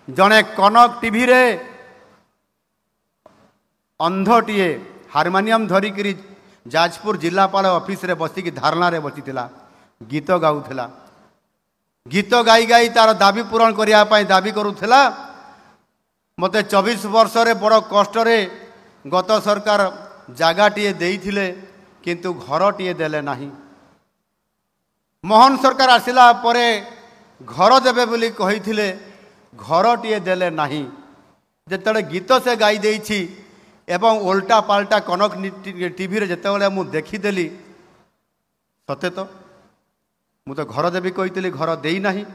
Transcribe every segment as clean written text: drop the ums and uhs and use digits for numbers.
जड़े कनक टीवी रे अंधटीए हारमोनियम धरिक जाजपुर जिलापाल ऑफिस रे बसिक धारणा रे बसी गीत गाउला गीत गाई गाई तार दाबी पूरण करने दाबी करुला मते 24 वर्ष रे बड़ कष्ट रे गत सरकार जगाटीए देइथिले किंतु घरटीए देले नाही। मोहन सरकार आसिला परे घर देबे बोली कहिथिले घरटीए देले नाही। जेतेबेले गीत से गाई देइछि एवं उल्टा पाल्टा कनक टीवी रे जेतेबेले मु देखिदेली सते तो मु तो घर देवी कही घर देई नाही।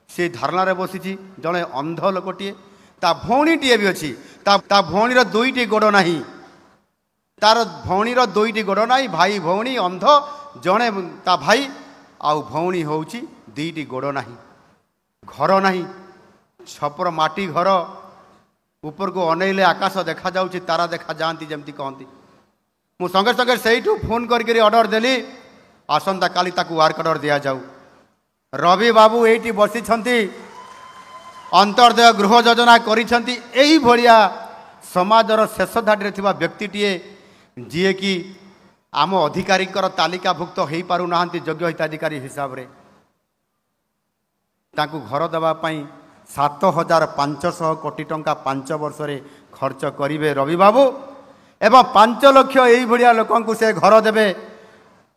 से धारणा रे बसी जड़े अंध लोकटीए ता भौणीटीए भी अच्छी ता भौणीर दुईटी गोड़ नाही तार भौणीर दुईटी गोड़ नाही भाई भौणी अंध जड़े ता भाई आउ भौणी होउची दुईटी गोड़ नाही घर नाही छपर माटी घर ऊपर को अनैले आकाश देखा जाउची तारा देखा जाती जमती कहती मु संगे संगे सेठू फोन करके ऑर्डर देली आसंता काली ताकू वार्क ऑर्डर दिया जाऊ। रवि बाबू एठी बसी अंतर्दय गृह योजना करिसेंती एही भलिया समाजर शेष धाड़ी थिबा व्यक्तिटीए जीए कि आम अधिकारी तालिकाभुक्त हो पारु नाहंती योग्य हिताधिकारी हिसाब रे ताकू घर देवा पई 7,500 कोटी टंका 5 वर्ष रे खर्च करिवे रवि बाबू एवं 5 लाख एही भलिया लोकंकु से घर देबे।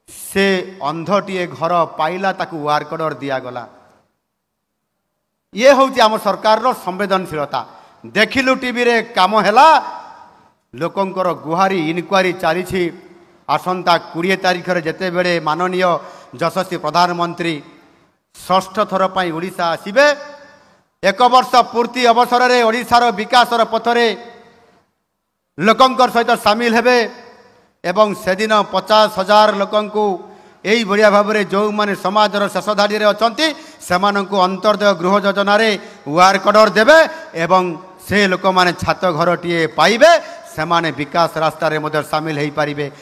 से अंधटीए घर पाइला ताकू वार्क ऑर्डर दिया गला। ये हूँ आम सरकार संवेदनशीलता देखिलु टीवी रे काम हैला लोकंकर गुहारी इनक्वारी चली आसंता 20 तारीख रे जेते बेले माननीय यशस्वी प्रधानमंत्री 6ठ थर पई ओडिशा आसीबे 1 वर्ष पूर्ति अवसर रे ओडिशार विकासर पथरे लोकंकर सहित सामिल हेबे एवं से दिन 50,000 लोकंकु यही बढ़िया भाव में जो माने समाजर शेष धाड़ी रे अछंती सेमानंकु अंतर्दय गृह योजना रे वार्क ऑर्डर देबे एवं से लोक माने छात घरटीए पाइबे सेमाने विकास रास्ता रे मध्य सामिल हो पारिबे।